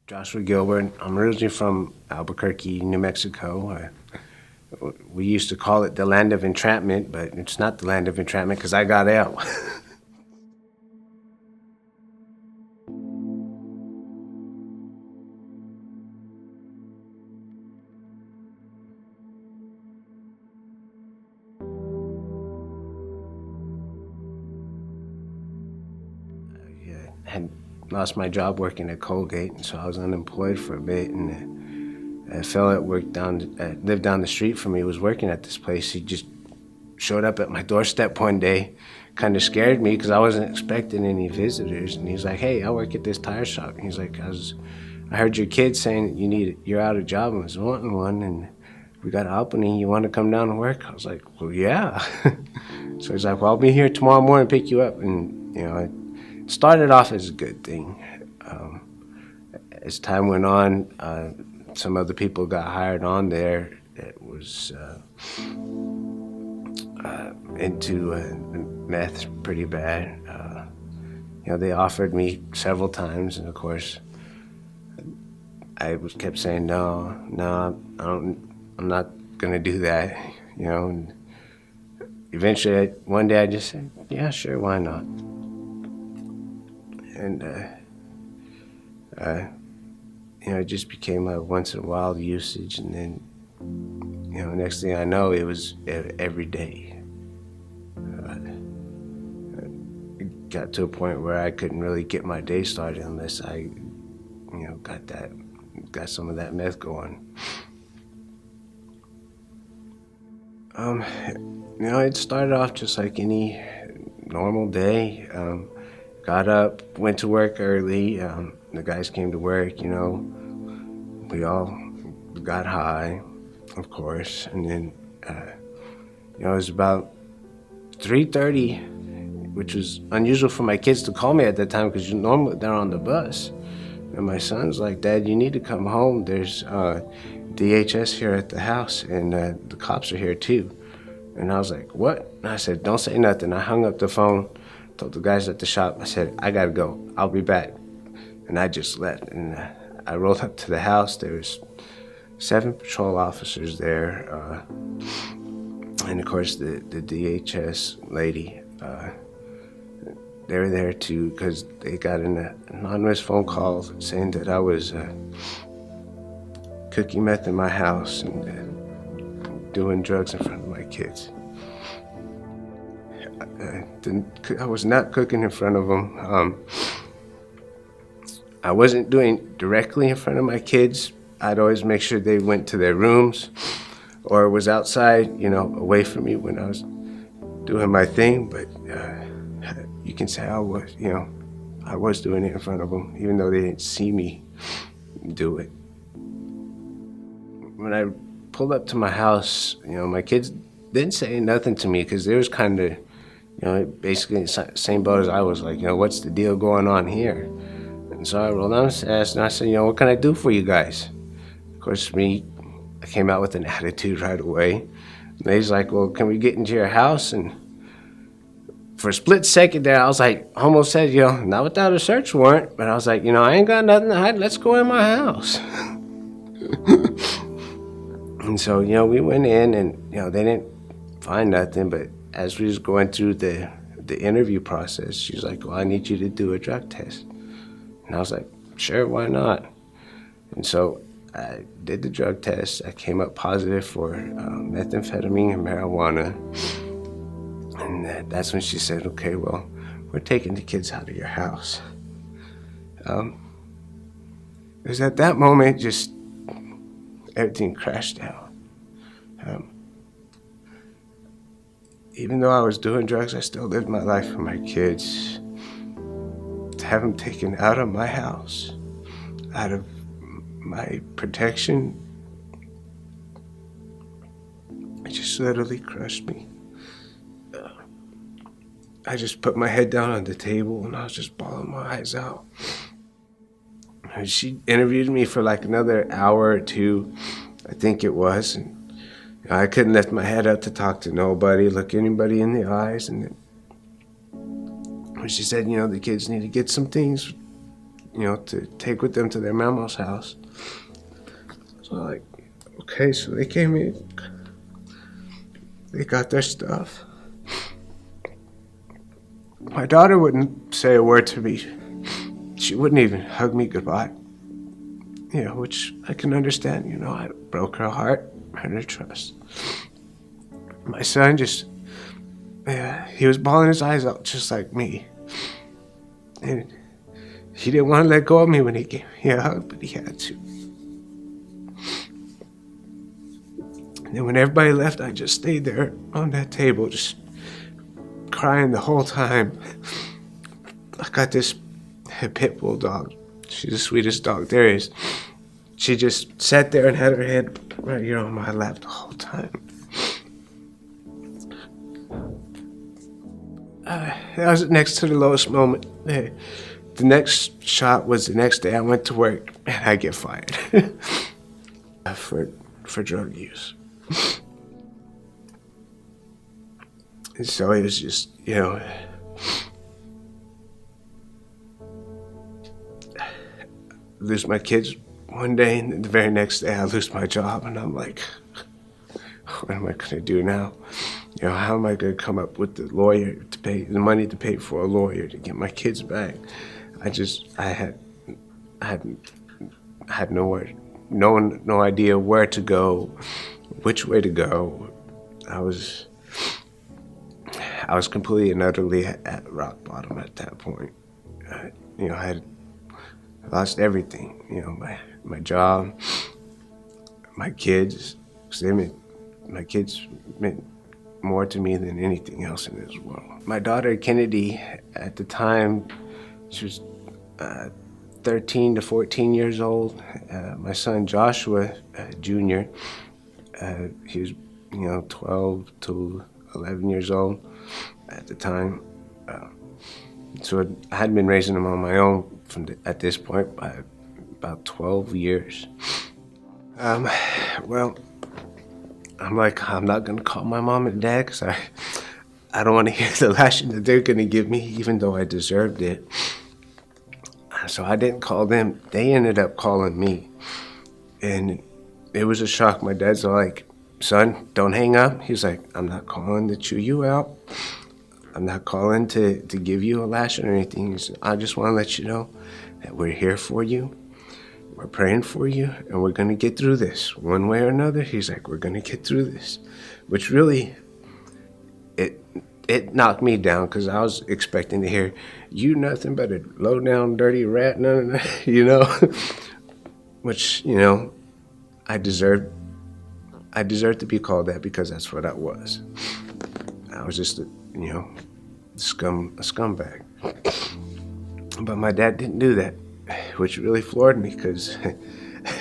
Joshua Gilbert. I'm originally from Albuquerque, New Mexico. We used to call it the land of entrapment, but it's not the land of entrapment because I got out. Yeah, had lost my job working at Colgate, and so I was unemployed for a bit. And a fella that lived down the street from me was working at this place. He just showed up at my doorstep one day, kind of scared me because I wasn't expecting any visitors. And he's like, "Hey, I work at this tire shop." And he's like, I heard your kid saying you're out of job and was wanting one, and we got an opening. You want to come down and work?" I was like, "Well, yeah." So he's like, "Well, I'll be here tomorrow morning to pick you up." And it started off as a good thing. As time went on, some other people got hired on there that was into meth pretty bad. They offered me several times, and of course, kept saying no, I'm not gonna do that. And eventually, one day I just said, "Yeah, sure, why not?" And it just became a once in a while usage, and then next thing I know, it was every day. It got to a point where I couldn't really get my day started unless I, got some of that meth going. It started off just like any normal day. Got up, went to work early. The guys came to work. We all got high, of course, and then it was about 3:30, which was unusual for my kids to call me at that time because normally they're on the bus. And my son's like, "Dad, you need to come home. There's DHS here at the house, and the cops are here too." And I was like, "What?" And I said, "Don't say nothing." I hung up the phone, told the guys at the shop, I said, "I gotta go. I'll be back." And I just left. And I rolled up to the house. There was 7 patrol officers there. And of course, the DHS lady. They were there too because they got an anonymous phone call saying that I was cooking meth in my house and doing drugs in front of my kids. I was not cooking in front of them. I wasn't doing directly in front of my kids. I'd always make sure they went to their rooms or was outside, away from me when I was doing my thing. But you can say I was doing it in front of them, even though they didn't see me do it. When I pulled up to my house, my kids didn't say nothing to me because they was kind of, basically in the same boat as I was, like, "What's the deal going on here?" And so I rolled downstairs and I said, "What can I do for you guys?" Of course, I came out with an attitude right away. And they's like, "Well, can we get into your house?" And for a split second there, I was like, almost said, "Not without a search warrant." But I was like, "I ain't got nothing to hide. Let's go in my house." And so, we went in and, they didn't find nothing. But as we was going through the interview process, she was like, "Well, I need you to do a drug test." And I was like, "Sure, why not?" And so I did the drug test. I came up positive for methamphetamine and marijuana. And that's when she said, "Okay, well, we're taking the kids out of your house." It was at that moment just everything crashed out. Even though I was doing drugs, I still lived my life for my kids. To have them taken out of my house, out of my protection, it just literally crushed me. I just put my head down on the table and I was just bawling my eyes out. And she interviewed me for like another hour or two, I think it was. And I couldn't lift my head up to talk to nobody, look anybody in the eyes. And then when she said, the kids need to get some things to take with them to their mama's house. So like, okay, so they came in, they got their stuff. My daughter wouldn't say a word to me. She wouldn't even hug me goodbye. Which I can understand. I broke her heart and her trust. My son he was bawling his eyes out just like me. And he didn't want to let go of me when he gave me a hug, but he had to. And then when everybody left, I just stayed there on that table, just crying the whole time. I got this pit bull dog. She's the sweetest dog there is. She just sat there and had her head right here on my lap the whole time. That was next to the lowest moment. The next shot was the next day I went to work and I get fired for drug use. And so it was just, lose my kids one day, and then the very next day I lose my job, and I'm like, what am I gonna do now? How am I gonna come up with the money to pay for a lawyer to get my kids back? I had no idea where to go, which way to go. I was completely and utterly at rock bottom at that point. I had lost everything. My job, my kids. My kids meant more to me than anything else in this world. My daughter Kennedy, at the time, she was 13 to 14 years old. My son Joshua, Jr., he was 12 to 11 years old at the time. So I had been raising them on my own at this point by about 12 years. Well, I'm not gonna call my mom and dad because I don't want to hear the lashing that they're gonna give me, even though I deserved it. So I didn't call them. They ended up calling me, and it was a shock. My dad's like, "Son, don't hang up." He's like, "I'm not calling to chew you out. I'm not calling to give you a lashing or anything. He said, I just want to let you know that we're here for you. We're praying for you, and we're going to get through this one way or another." He's like, "We're going to get through this," which really, it knocked me down because I was expecting to hear, "You nothing but a low down, dirty rat," which, I deserved to be called that because that's what I was. I was just a scumbag. But my dad didn't do that, which really floored me because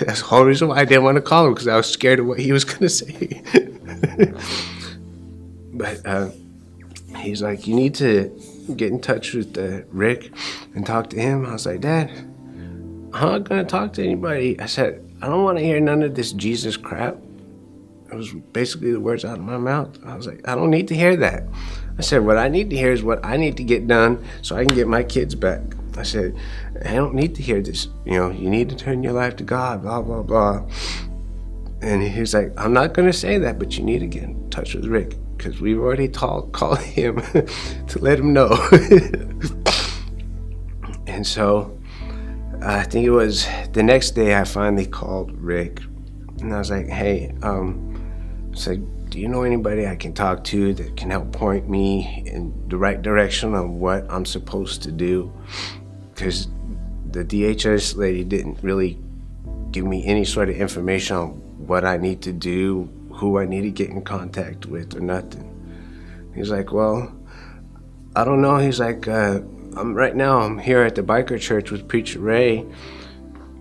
that's the whole reason why I didn't want to call him, because I was scared of what he was going to say. But he's like, "You need to get in touch with Rick and talk to him." I was like, "Dad, I'm not going to talk to anybody." I said, "I don't want to hear none of this Jesus crap." It was basically the words out of my mouth. I was like, "I don't need to hear that." I said, "What I need to hear is what I need to get done so I can get my kids back." I said, "I don't need to hear this. You need to turn your life to God, blah, blah, blah." And he's like, "I'm not going to say that, but you need to get in touch with Rick because we've already called him to let him know." And so I think it was the next day I finally called Rick. And I was like, "Hey, do you know anybody I can talk to that can help point me in the right direction on what I'm supposed to do?" Because the DHS lady didn't really give me any sort of information on what I need to do, who I need to get in contact with, or nothing. He's like, "Well, I don't know." He's like, I'm here at the biker church with Preacher Ray."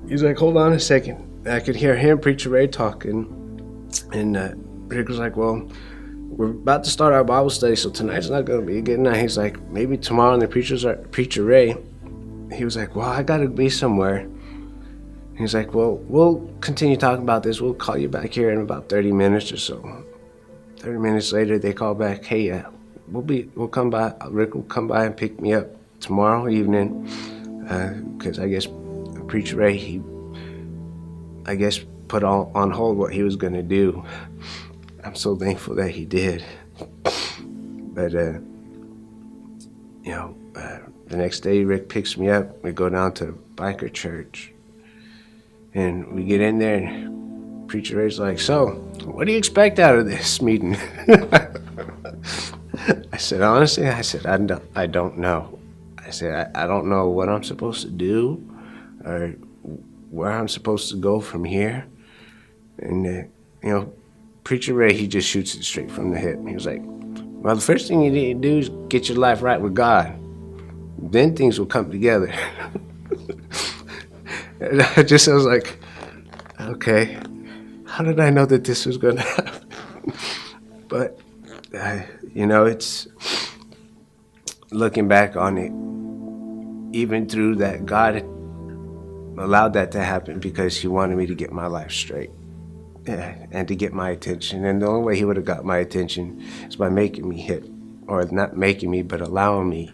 He's like, "Hold on a second." I could hear him, Preacher Ray, talking, and Rick was like, "Well, we're about to start our Bible study, so tonight's not going to be a good night." He's like, "Maybe tomorrow." And the Preacher Ray, he was like, "Well, I got to be somewhere." He's like, "Well, we'll continue talking about this. We'll call you back here in about 30 minutes or so." 30 minutes later, they call back, "Hey, we'll come by. Rick will come by and pick me up tomorrow evening, because I guess Preacher Ray, he, I guess, put on hold what he was going to do. I'm so thankful that he did. But, the next day, Rick picks me up. We go down to biker church. And we get in there, and Preacher Ray's like, so, what do you expect out of this meeting? I said, honestly, I don't know. I said, I don't know what I'm supposed to do or where I'm supposed to go from here. And, Preacher Ray, he just shoots it straight from the hip. He was like, well, the first thing you need to do is get your life right with God. Then things will come together. And I was like, okay, how did I know that this was going to happen? But, it's looking back on it, even through that, God allowed that to happen because he wanted me to get my life straight. Yeah, and to get my attention. And the only way he would have got my attention is by making me hit, or not making me, but allowing me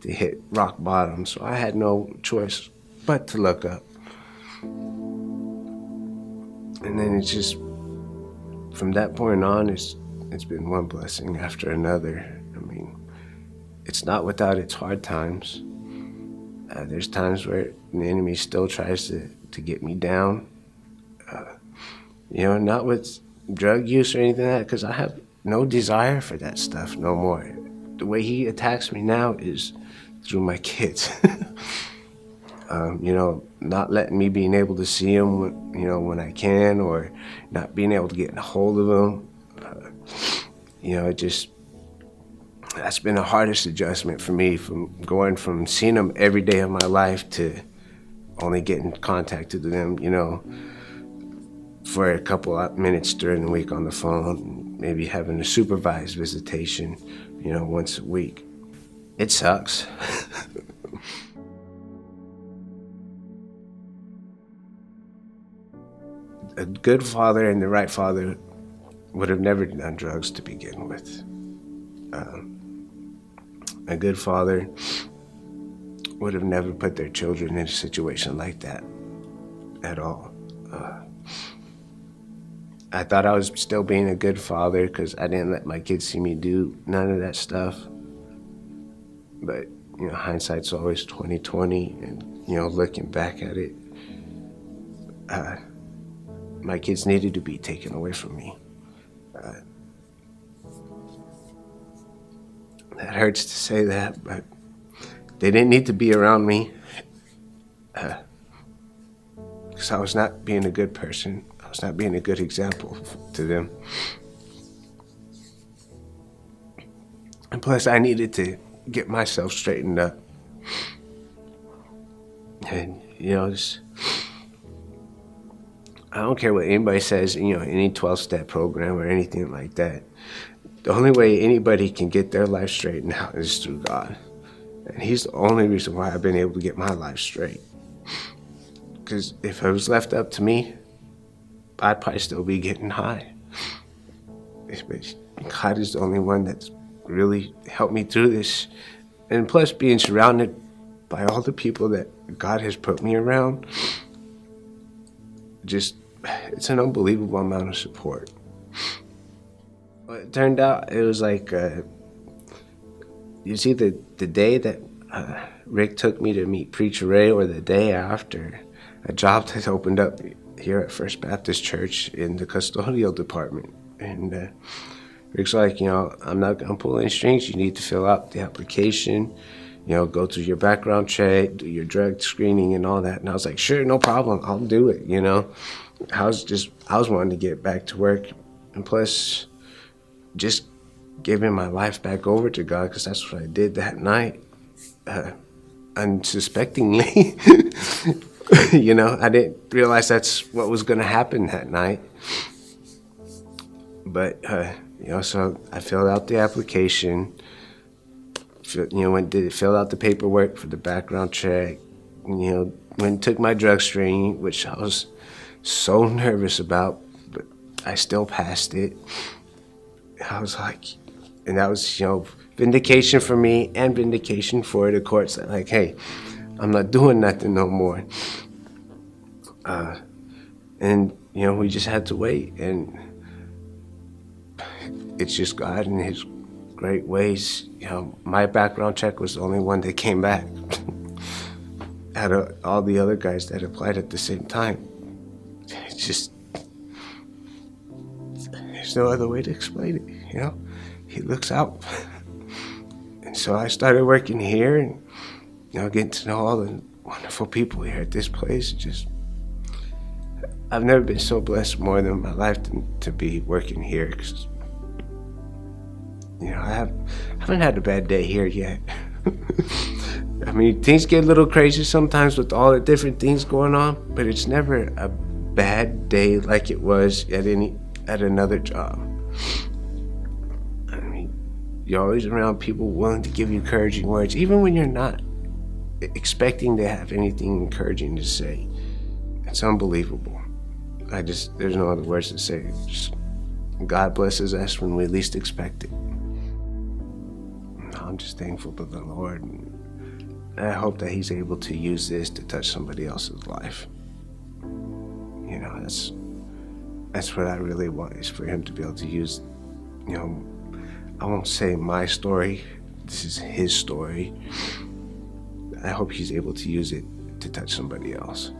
to hit rock bottom. So I had no choice but to look up. And then it's just, from that point on, it's been one blessing after another. I mean, it's not without its hard times. There's times where the enemy still tries to get me down. Not with drug use or anything like that, because I have no desire for that stuff no more. The way he attacks me now is through my kids. Not letting me being able to see them when I can, or not being able to get a hold of them. That's been the hardest adjustment for me, from going from seeing them every day of my life to only getting contact with them, for a couple of minutes during the week on the phone, maybe having a supervised visitation, once a week. It sucks. A good father and the right father would have never done drugs to begin with. A good father would have never put their children in a situation like that at all. I thought I was still being a good father because I didn't let my kids see me do none of that stuff. But, hindsight's always 20/20, and, looking back at it, my kids needed to be taken away from me. That hurts to say that, but they didn't need to be around me because I was not being a good person. I was not being a good example to them. And plus, I needed to get myself straightened up. And, I don't care what anybody says, any 12-step program or anything like that. The only way anybody can get their life straightened out is through God. And he's the only reason why I've been able to get my life straight. Because if it was left up to me, I'd probably still be getting high. But God is the only one that's really helped me through this. And plus, being surrounded by all the people that God has put me around, it's an unbelievable amount of support. Well, it turned out it was like, you see, the day that Rick took me to meet Preacher Ray, or the day after, a job had opened up here at First Baptist Church in the custodial department. And Rick's like, I'm not going to pull any strings. You need to fill out the application, go through your background check, do your drug screening and all that. And I was like, sure, no problem. I'll do it, I was wanting to get back to work. And plus, just giving my life back over to God, because that's what I did that night, unsuspectingly. I didn't realize that's what was going to happen that night. But, so I filled out the filled out the paperwork for the background check, went and took my drug screening, which I was so nervous about, but I still passed it. I was like, and that was, vindication for me and vindication for the courts that, like, hey, I'm not doing nothing no more. And, we just had to wait. And it's just God and His great ways. My background check was the only one that came back out of all the other guys that applied at the same time. It's just, there's no other way to explain it. He looks out. And so I started working here and, getting to know all the wonderful people here at this place. I've never been so blessed more than in my life to be working here. Cause, I haven't had a bad day here yet. I mean, things get a little crazy sometimes with all the different things going on, but it's never a bad day like it was at another job. I mean, you're always around people willing to give you encouraging words, even when you're not expecting to have anything encouraging to say. It's unbelievable. There's no other words to say. Just, God blesses us when we least expect it. I'm just thankful to the Lord, and I hope that He's able to use this to touch somebody else's life. That's what I really want, is for Him to be able to use, I won't say my story, this is His story. I hope He's able to use it to touch somebody else.